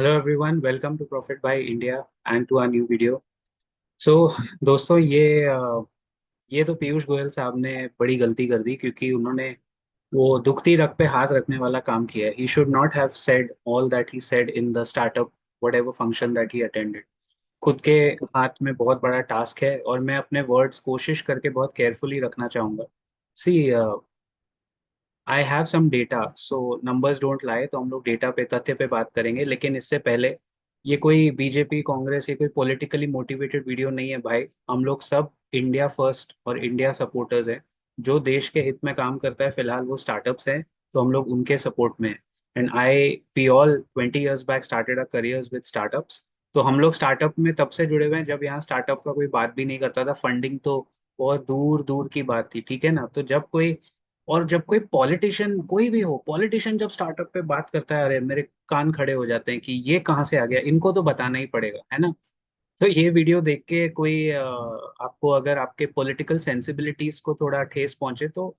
Hello everyone, welcome to profit by India and to our new video. So दोस्तों, ये तो पीयूष गोयल साहब ने बड़ी गलती कर दी, क्योंकि उन्होंने वो दुखती रग पे हाथ रखने वाला काम किया है। He should not have said all that he said in the startup whatever function that he attended. खुद के हाथ में बहुत बड़ा टास्क है, और मैं अपने वर्ड्स कोशिश करके बहुत केयरफुली रखना चाहूंगा। See, I have some data, so numbers don't lie, तो हम लोग डेटा पे, तथ्य पे बात करेंगे। लेकिन इससे पहले, ये कोई बीजेपी कांग्रेस, ये कोई पॉलिटिकली मोटिवेटेड वीडियो नहीं है भाई। हम लोग सब इंडिया फर्स्ट और इंडिया सपोर्टर्स हैं। जो देश के हित में काम करता है फिलहाल वो स्टार्टअप्स हैं, तो हम लोग उनके सपोर्ट में हैं। And I we all 20 years back started our careers with startups. तो हम लोग स्टार्टअप में तब से जुड़े हुए हैं जब यहाँ स्टार्टअप का कोई बात भी नहीं करता था। फंडिंग तो बहुत दूर दूर की बात थी, ठीक है ना। तो जब कोई पॉलिटिशियन, कोई भी हो पॉलिटिशियन, जब स्टार्टअप पे बात करता है, अरे मेरे कान खड़े हो जाते हैं कि ये कहाँ से आ गया, इनको तो बताना ही पड़ेगा, है ना। तो ये वीडियो देख के कोई आपको, अगर आपके पॉलिटिकल सेंसिबिलिटीज को थोड़ा ठेस पहुंचे, तो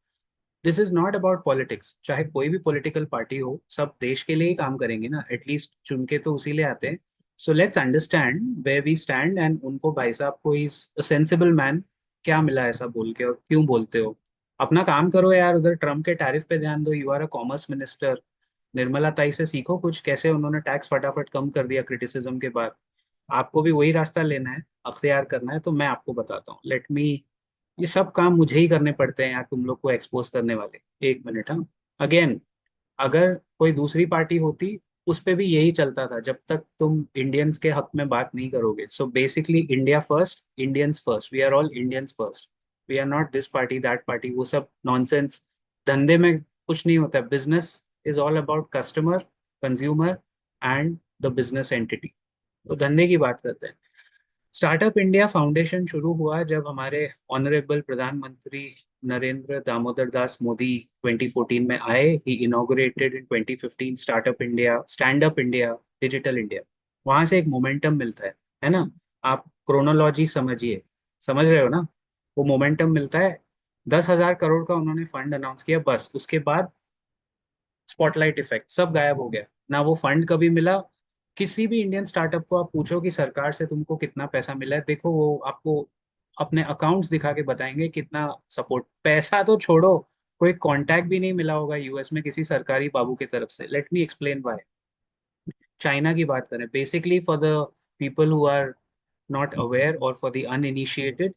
this is not about politics. चाहे कोई भी पॉलिटिकल पार्टी हो, सब देश के लिए ही काम करेंगे ना, एटलीस्ट चुन के तो उसी लिए आते हैं। So let's understand where we stand. And उनको, भाई साहब को, इज अ सेंसिबल मैन, क्या मिला ऐसा बोल के, और क्यों बोलते हो। अपना काम करो यार, उधर ट्रम्प के टैरिफ पे ध्यान दो। You are a commerce minister. Nirmala ताई से सीखो कुछ, कैसे उन्होंने टैक्स फटाफट कम कर दिया क्रिटिसिज्म के बाद। आपको भी वही रास्ता लेना है, अख्तियार करना है, तो मैं आपको बताता हूँ। लेट मी, ये सब काम मुझे ही करने पड़ते हैं यार तुम लोग को एक्सपोज करने वाले। एक मिनट, हाँ। अगेन, अगर कोई दूसरी पार्टी होती, उस पे भी यही चलता था, जब तक तुम इंडियंस के हक में बात नहीं करोगे। So basically, India first, Indians first, we are all Indians first. We are not this party that party, वो सब नॉनसेंस। धंधे में कुछ नहीं होता। Business is all about customer, consumer and the business entity. तो धंधे की बात करते हैं। स्टार्टअप इंडिया फाउंडेशन शुरू हुआ जब हमारे ऑनरेबल प्रधानमंत्री नरेंद्र दामोदर दास मोदी 2014 में आए। He inaugurated in 2015 startup India, stand up India, digital India. वहां से एक मोमेंटम मिलता है ना। आप क्रोनोलॉजी समझिए, समझ रहे हो ना। वो मोमेंटम मिलता है। 10,000 करोड़ का उन्होंने फंड अनाउंस किया, बस उसके बाद स्पॉटलाइट इफेक्ट, सब गायब हो गया। ना वो फंड कभी मिला। किसी भी इंडियन स्टार्टअप को आप पूछो कि सरकार से तुमको कितना पैसा मिला है, देखो वो आपको अपने अकाउंट्स दिखा के बताएंगे कितना सपोर्ट। पैसा तो छोड़ो, कोई कांटेक्ट भी नहीं मिला होगा यूएस में किसी सरकारी बाबू की तरफ से। Let me explain why. China की बात करें, basically for the people who are not aware और for the uninitiated,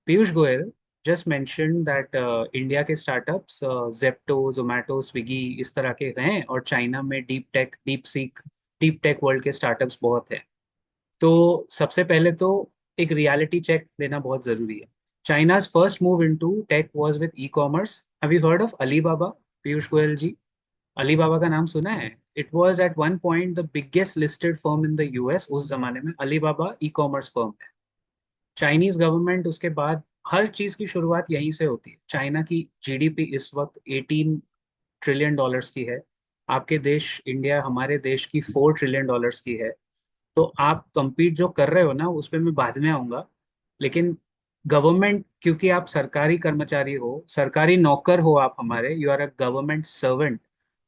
Piyush Goyal just mention that India के स्टार्टअप्स जेप्टो, जोमैटो, स्विगी, इस तरह के हैं, और चाइना में deep tech, DeepSeek, deep tech world के स्टार्टअप्स बहुत हैं। तो सबसे पहले तो एक रियलिटी चेक देना बहुत जरूरी है। China's first move into tech was with e commerce. Have you heard of Alibaba, Piyush Goyal ji? Alibaba का नाम सुना है? It was at one point the biggest listed firm in the US. उस जमाने में अलीबाबा ई कॉमर्स फर्म है। Chinese government उसके बाद, हर चीज की शुरुआत यहीं से होती है। चाइना की जीडीपी इस वक्त 18 ट्रिलियन डॉलर्स की है। आपके देश इंडिया, हमारे देश की 4 ट्रिलियन डॉलर्स की है। तो आप compete जो कर रहे हो ना, उस पर मैं बाद में आऊंगा। लेकिन गवर्नमेंट, क्योंकि आप सरकारी कर्मचारी हो, सरकारी नौकर हो, आप हमारे, you are a government servant.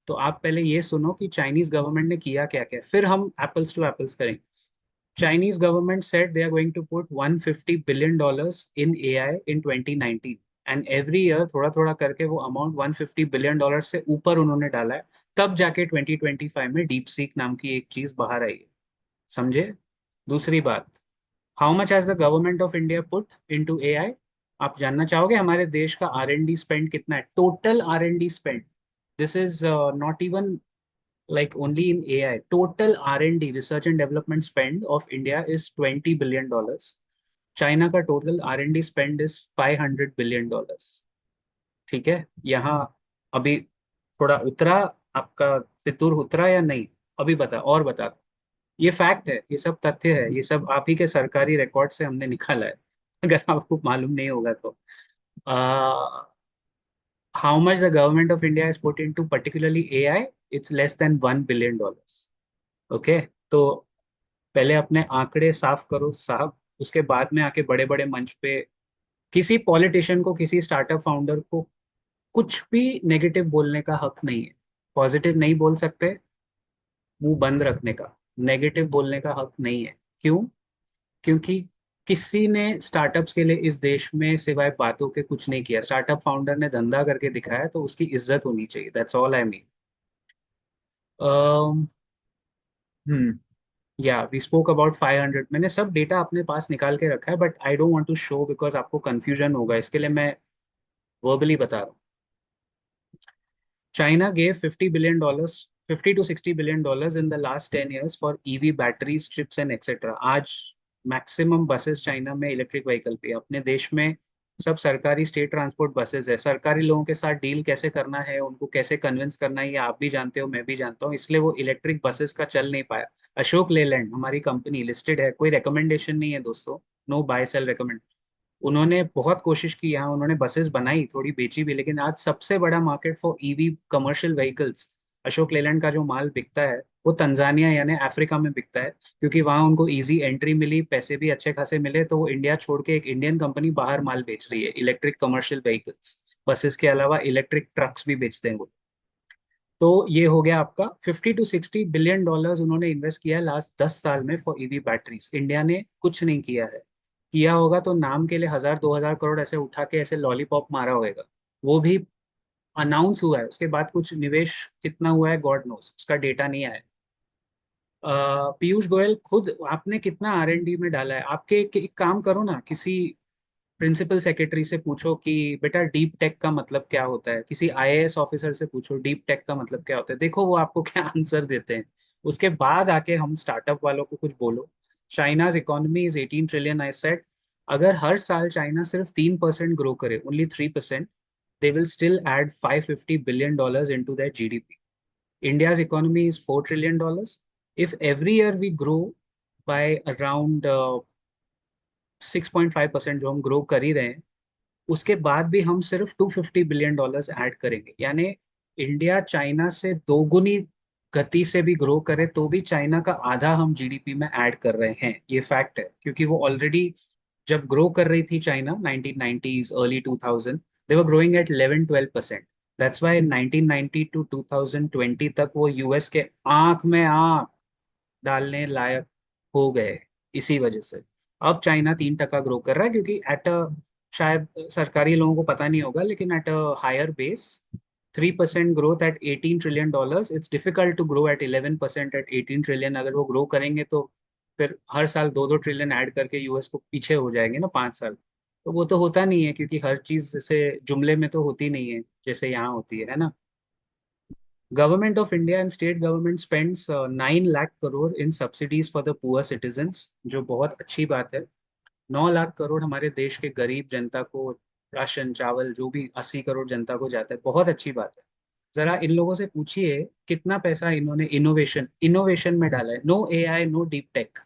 तो आप पहले ये सुनो कि चाइनीज गवर्नमेंट ने किया क्या क्या, फिर हम एप्पल्स टू एप्पल्स करेंगे। Chinese government said they are going to put $150 billion in AI in 2019, and every year थोड़ा थोड़ा करके वो अमाउंट $150 बिलियन से ऊपर उन्होंने डाला है। तब जाके 2025 में डीप सीक नाम की एक चीज बाहर आई है। समझे? दूसरी बात, how much has the government of India put into AI? आप जानना चाहोगे हमारे देश का आर एंड डी स्पेंड कितना है, total R and D spend? This is not even like only in AI. Total R&D, research and development spend of India is $20 billion. China का total R&D spend is $500 billion. ठीक है, यहाँ अभी थोड़ा उतरा, आपका फितूर उतरा या नहीं? अभी बता, और बता। ये फैक्ट है, ये सब तथ्य है, ये सब आप ही के सरकारी रिकॉर्ड से हमने निकाला है। अगर आपको मालूम नहीं होगा तो, how much the government of India has put into particularly AI? It's less than $1 billion. Okay, तो पहले अपने आंकड़े साफ करो साहब। उसके बाद में आके बड़े बड़े मंच पे किसी पॉलिटिशियन को, किसी स्टार्टअप फाउंडर को कुछ भी नेगेटिव बोलने का हक नहीं है। पॉजिटिव नहीं बोल सकते, मुंह बंद रखने का। नेगेटिव बोलने का हक नहीं है। क्यों? क्योंकि किसी ने स्टार्टअप्स के लिए इस देश में सिवाय बातों के कुछ नहीं किया। स्टार्टअप फाउंडर ने धंधा करके दिखाया, तो उसकी इज्जत होनी चाहिए। That's all I mean. Hmm. Yeah we spoke about 500। मैंने सब डेटा अपने पास निकाल के रखा है, but I don't want to show because आपको कंफ्यूजन होगा, इसके लिए मैं वर्बली बता रहा हूँ। China gave $50 billion, $50 to $60 billion in the last 10 years for EV batteries, chips and etc. आज मैक्सिमम बसेस चाइना में इलेक्ट्रिक व्हीकल पे है। अपने देश में सब सरकारी स्टेट ट्रांसपोर्ट बसेस है। सरकारी लोगों के साथ डील कैसे करना है, उनको कैसे कन्विंस करना है, ये आप भी जानते हो, मैं भी जानता हूँ, इसलिए वो इलेक्ट्रिक बसेस का चल नहीं पाया। अशोक लेलैंड हमारी कंपनी लिस्टेड है, कोई रिकमेंडेशन नहीं है दोस्तों। No buy sell recommend. उन्होंने बहुत कोशिश की, यहाँ उन्होंने बसेस बनाई, थोड़ी बेची भी, लेकिन आज सबसे बड़ा market for EV commercial vehicles, Ashok Leyland का जो माल बिकता है वो तंजानिया यानी अफ्रीका में बिकता है। क्योंकि वहां उनको इजी एंट्री मिली, पैसे भी अच्छे खासे मिले, तो वो इंडिया छोड़ के एक इंडियन कंपनी बाहर माल बेच रही है, इलेक्ट्रिक कमर्शियल व्हीकल्स। बसेस के अलावा इलेक्ट्रिक ट्रक्स भी बेचते हैं वो। तो ये हो गया आपका $50 to $60 बिलियन उन्होंने इन्वेस्ट किया है लास्ट 10 साल में फॉर ईवी बैटरीज। इंडिया ने कुछ नहीं किया है। किया होगा तो नाम के लिए 1,000 2,000 करोड़ ऐसे उठा के ऐसे लॉलीपॉप मारा होगा। वो भी अनाउंस हुआ है, उसके बाद कुछ निवेश कितना हुआ है गॉड नोस, उसका डेटा नहीं आया। पीयूष गोयल खुद, आपने कितना R&D में डाला है? आपके एक काम करो ना, किसी प्रिंसिपल सेक्रेटरी से पूछो कि बेटा डीप टेक का मतलब क्या होता है, किसी IAS ऑफिसर से पूछो डीप टेक का मतलब क्या होता है, देखो वो आपको क्या आंसर देते हैं। उसके बाद आके हम स्टार्टअप वालों को कुछ बोलो। चाइनाज इकोनॉमी इज 18 ट्रिलियन, आई सेड। अगर हर साल चाइना सिर्फ 3% ग्रो करे, only 3%, they will still add $550 billion into their GDP. India's economy is $4 trillion. If every year we grow by around 6.5%, जो हम ग्रो कर ही रहे हैं, उसके बाद भी हम सिर्फ $250 billion ऐड करेंगे। यानी इंडिया चाइना से दोगुनी गति से भी ग्रो करे तो भी चाइना का आधा हम जीडीपी में ऐड कर रहे हैं। ये फैक्ट है, क्योंकि वो ऑलरेडी जब ग्रो कर रही थी China 1990s early 2000, they were growing at 11-12%। That's why 1990 to 2020 तक वो यूएस के आंख में आंख डालने लायक हो गए। इसी वजह से अब चाइना 3% ग्रो कर रहा है, क्योंकि एट अ, शायद सरकारी लोगों को पता नहीं होगा, लेकिन at a higher base, 3% growth at $18 trillion, it's difficult to grow at 11% at 18 trillion. अगर वो ग्रो करेंगे तो फिर हर साल 2-2 ट्रिलियन ऐड करके यूएस को पीछे हो जाएंगे ना 5 साल। तो वो तो होता नहीं है, क्योंकि हर चीज जैसे जुमले में तो होती नहीं है जैसे यहाँ होती है ना। Government of India and state government spends 9 lakh crore in subsidies for the poor citizens, जो बहुत अच्छी बात है। 9 लाख करोड़ हमारे देश के गरीब जनता को राशन चावल जो भी 80 करोड़ जनता को जाता है, बहुत अच्छी बात है। जरा इन लोगों से पूछिए कितना पैसा इन्होंने इनोवेशन इनोवेशन में डाला है। No AI, no deep tech,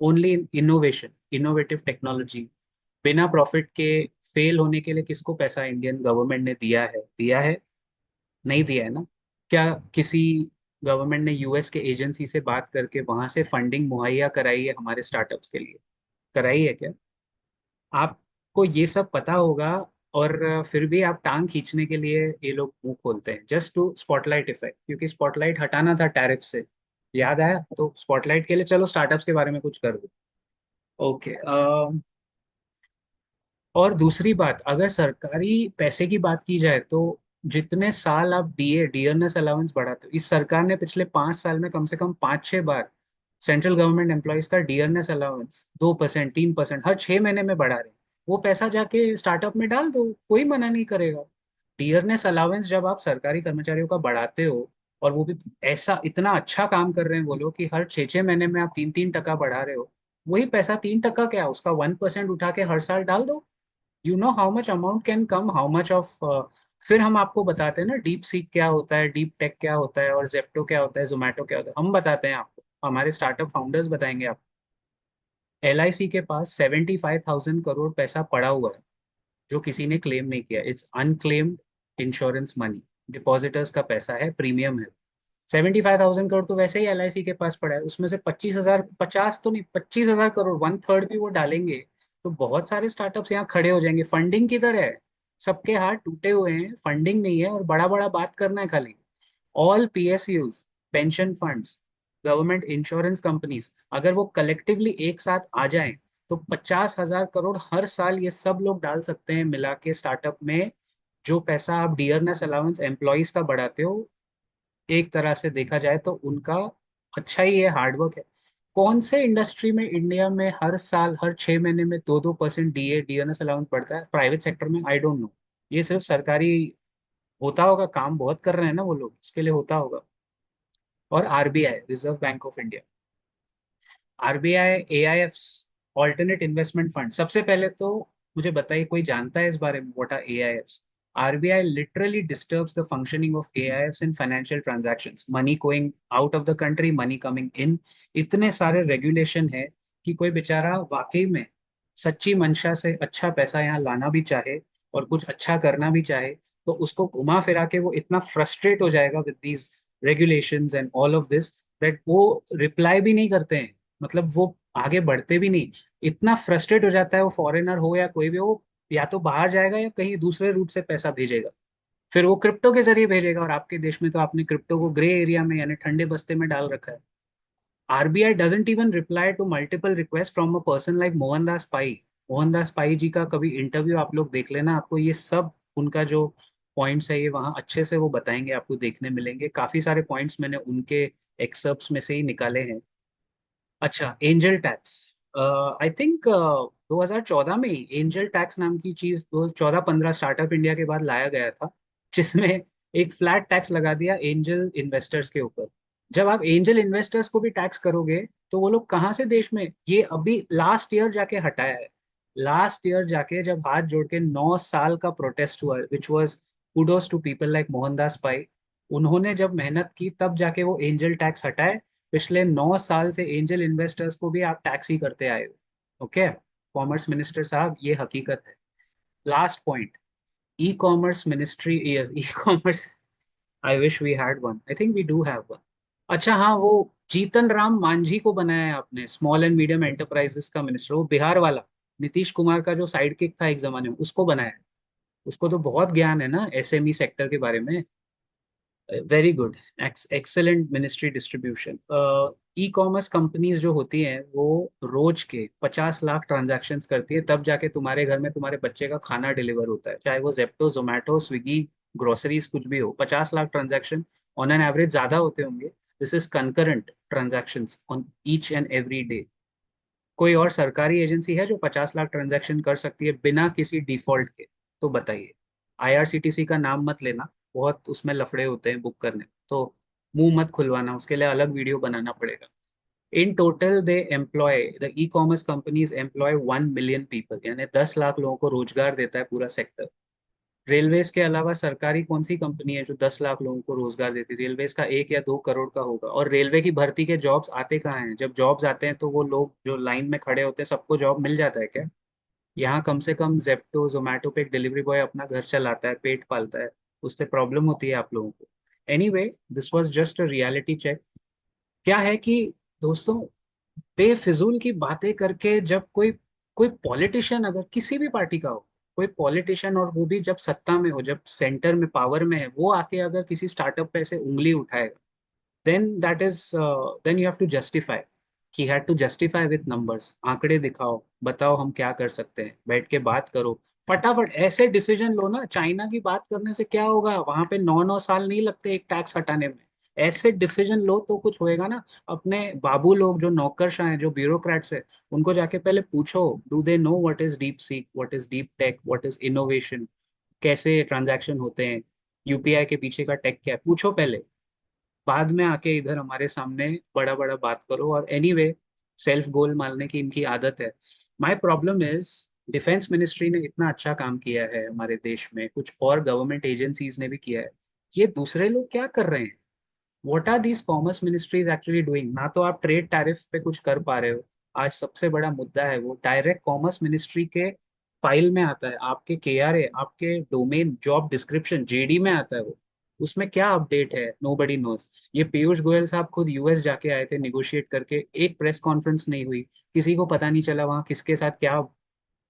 only innovation, innovative technology. बिना प्रॉफिट के फेल होने के लिए किसको पैसा इंडियन गवर्नमेंट ने दिया है? दिया है? नहीं दिया है ना। क्या किसी गवर्नमेंट ने यूएस के एजेंसी से बात करके वहां से फंडिंग मुहैया कराई है हमारे स्टार्टअप्स के लिए? कराई है क्या? आपको ये सब पता होगा, और फिर भी आप टांग खींचने के लिए ये लोग मुंह खोलते हैं, जस्ट टू स्पॉटलाइट इफेक्ट, क्योंकि स्पॉटलाइट हटाना था टैरिफ से। याद आया तो स्पॉटलाइट के लिए चलो स्टार्टअप्स के बारे में कुछ कर दो। ओके। और दूसरी बात, अगर सरकारी पैसे की बात की जाए तो जितने साल आप डियरनेस अलाउंस बढ़ाते हो, इस सरकार ने पिछले 5 साल में कम से कम 5-6 बार सेंट्रल गवर्नमेंट एम्प्लॉयज का डियरनेस अलाउंस 2%, 3% हर 6 महीने में बढ़ा रहे हैं। वो पैसा जाके स्टार्टअप में डाल दो, कोई मना नहीं करेगा। डियरनेस अलाउंस जब आप सरकारी कर्मचारियों का बढ़ाते हो, और वो भी ऐसा इतना अच्छा काम कर रहे हैं वो लोग कि हर 6-6 महीने में आप 3-3% बढ़ा रहे हो, वही पैसा 3% क्या, उसका 1% उठा के हर साल डाल दो। You know how much amount can come, how much of. फिर हम आपको बताते हैं ना डीप सीक क्या होता है, डीप टेक क्या होता है, और जेप्टो क्या होता है, जोमेटो क्या होता है, हम बताते हैं आपको, हमारे स्टार्टअप फाउंडर्स बताएंगे आपको। LIC के पास 75,000 करोड़ पैसा पड़ा हुआ है, जो किसी ने क्लेम नहीं किया। It's unclaimed insurance money, depositors का पैसा है, प्रीमियम है। 75,000 करोड़ तो वैसे ही LIC के पास पड़ा है, उसमें से 25,000, 50 तो नहीं, 25,000 करोड़, 1/3 भी वो डालेंगे तो बहुत सारे स्टार्टअप्स यहाँ खड़े हो जाएंगे। फंडिंग किधर है? सबके हाथ टूटे हुए हैं, फंडिंग नहीं है, और बड़ा बड़ा बात करना है खाली। All PSUs, pension funds, government insurance companies, अगर वो कलेक्टिवली एक साथ आ जाएं तो 50,000 करोड़ हर साल ये सब लोग डाल सकते हैं मिला के स्टार्टअप में। जो पैसा आप डियरनेस अलाउंस एम्प्लॉयज का बढ़ाते हो, एक तरह से देखा जाए तो उनका अच्छा ही है, हार्डवर्क है। कौन से इंडस्ट्री में इंडिया में हर साल हर 6 महीने में 2-2% डियरनेस अलाउंस बढ़ता है? प्राइवेट सेक्टर में आई डोंट नो। ये सिर्फ सरकारी होता होगा, काम बहुत कर रहे हैं ना वो लोग, इसके लिए होता होगा। और RBI, reserve bank of India, RBI, AIF, alternate investment fund, सबसे पहले तो मुझे बताइए कोई जानता है इस बारे में what are AIF? RBI literally disturbs the functioning of AIF in financial transactions, money going out of the country, money coming in. इतने सारे रेगुलेशन है कि कोई बेचारा वाकई में सच्ची मंशा से अच्छा पैसा यहाँ लाना भी चाहे और कुछ अच्छा करना भी चाहे, तो उसको घुमा फिरा के वो इतना फ्रस्ट्रेट हो जाएगा with these regulations and all of this, that वो रिप्लाई भी नहीं करते हैं। मतलब वो आगे बढ़ते भी नहीं। इतना फ्रस्ट्रेट हो जाता है वो, फॉरेनर हो या कोई भी हो, या तो बाहर जाएगा या कहीं दूसरे रूट से पैसा भेजेगा, फिर वो क्रिप्टो के जरिए भेजेगा। और आपके देश में तो आपने क्रिप्टो को ग्रे एरिया में यानी ठंडे बस्ते में डाल रखा है। RBI doesn't even reply to multiple request from a person like Mohandas Pai. Mohandas Pai ji का कभी इंटरव्यू आप लोग देख लेना, आपको ये सब उनका जो पॉइंट्स है ये वहाँ अच्छे से वो बताएंगे, आपको देखने मिलेंगे। काफी सारे पॉइंट्स मैंने उनके एक्सर्प्स में से ही निकाले हैं। अच्छा, एंजल टैक्स, आई थिंक 2014 में ही एंजल टैक्स नाम की चीज 2014-15 स्टार्टअप इंडिया के बाद लाया गया था, जिसमें एक फ्लैट टैक्स लगा दिया एंजल इन्वेस्टर्स के ऊपर। जब आप एंजल इन्वेस्टर्स को भी टैक्स करोगे तो वो लोग कहाँ से देश में, ये अभी लास्ट ईयर जाके हटाया है। लास्ट ईयर जाके जब हाथ जोड़ के 9 साल का प्रोटेस्ट हुआ, which was kudos to people like Mohandas Pai, उन्होंने जब मेहनत की तब जाके वो एंजल टैक्स हटाए। पिछले 9 साल से एंजल इन्वेस्टर्स को भी आप टैक्स ही करते आए हो। ओके, कॉमर्स मिनिस्टर साहब, ये हकीकत है। Last point, e commerce ministry, e commerce, I wish we had one, I think we do have one. अच्छा हाँ, वो जीतन राम मांझी को बनाया है आपने स्मॉल एंड मीडियम एंटरप्राइजेस का मिनिस्टर, वो बिहार वाला, नीतीश कुमार का जो साइड किक था एक जमाने में, उसको बनाया है। उसको तो बहुत ज्ञान है ना एसएमई सेक्टर के बारे में। Very good, excellent ministry distribution. ई कॉमर्स कंपनीज जो होती हैं वो रोज के 50 लाख ट्रांजैक्शंस करती है, तब जाके तुम्हारे घर में तुम्हारे बच्चे का खाना डिलीवर होता है, चाहे वो जेप्टो, जोमेटो, स्विगी, ग्रोसरीज कुछ भी हो। 50 lakh transaction on an average, ज्यादा होते होंगे। This is concurrent transactions on each and every day. कोई और सरकारी एजेंसी है जो 50 लाख ट्रांजैक्शन कर सकती है बिना किसी डिफॉल्ट के? तो बताइए। आईआरसीटीसी का नाम मत लेना, बहुत उसमें लफड़े होते हैं बुक करने, तो मुंह मत खुलवाना, उसके लिए अलग वीडियो बनाना पड़ेगा। In total they employ, the e commerce companies employ 1 million people, यानी 10 लाख लोगों को रोजगार देता है पूरा सेक्टर। रेलवेज के अलावा सरकारी कौन सी कंपनी है जो 10 लाख लोगों को रोजगार देती है? रेलवेज का 1 या 2 करोड़ का होगा। और रेलवे की भर्ती के जॉब्स आते कहाँ हैं? जब जॉब्स आते हैं तो वो लोग जो लाइन में खड़े होते हैं सबको जॉब मिल जाता है क्या? यहाँ कम से कम जेप्टो, जोमेटो पे एक डिलीवरी बॉय अपना घर चलाता है, पेट पालता है, उससे प्रॉब्लम होती है आप लोगों को। Anyway, this was just a reality check. क्या है कि दोस्तों, बेफिजूल की बातें करके जब कोई कोई पॉलिटिशियन अगर किसी भी पार्टी का हो, कोई पॉलिटिशियन, और वो भी जब सत्ता में हो, जब सेंटर में पावर में है, वो आके अगर किसी स्टार्टअप पे ऐसे उंगली उठाएगा, then that is, then you have to justify, he had to justify with numbers, आंकड़े दिखाओ, बताओ हम क्या कर सकते हैं, बैठ के बात करो, फटाफट ऐसे डिसीजन लो ना। चाइना की बात करने से क्या होगा, वहां पे 9-9 साल नहीं लगते एक टैक्स हटाने में। ऐसे डिसीजन लो तो कुछ होएगा ना। अपने बाबू लोग जो नौकरशाह हैं, जो ब्यूरोक्रेट्स है, उनको जाके पहले पूछो, do they know what is deep seek, what is deep tech, what is innovation, कैसे ट्रांजैक्शन होते हैं, यूपीआई के पीछे का टेक क्या है, पूछो पहले। बाद में आके इधर हमारे सामने बड़ा बड़ा बात करो। और एनीवे, सेल्फ गोल मारने की इनकी आदत है। My problem is, defence ministry ने इतना अच्छा काम किया है हमारे देश में, कुछ और गवर्नमेंट एजेंसीज ने भी किया है, ये दूसरे लोग क्या कर रहे हैं? What are these commerce ministries actually doing? ना तो आप ट्रेड टैरिफ पे कुछ कर पा रहे हो। आज सबसे बड़ा मुद्दा है वो डायरेक्ट कॉमर्स मिनिस्ट्री के फाइल में आता है, आपके केआरए, आपके डोमेन जॉब डिस्क्रिप्शन जेडी में आता है वो। उसमें क्या अपडेट है, नोबडी नोज। ये पीयूष गोयल साहब खुद यूएस जाके आए थे निगोशिएट करके, एक प्रेस कॉन्फ्रेंस नहीं हुई, किसी को पता नहीं चला वहां किसके साथ क्या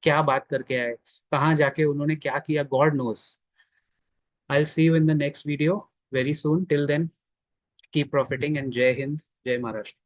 क्या बात करके आए, कहाँ जाके उन्होंने क्या किया, God knows. I will see you in the next video very soon, till then keep profiting and जय हिंद, जय महाराष्ट्र।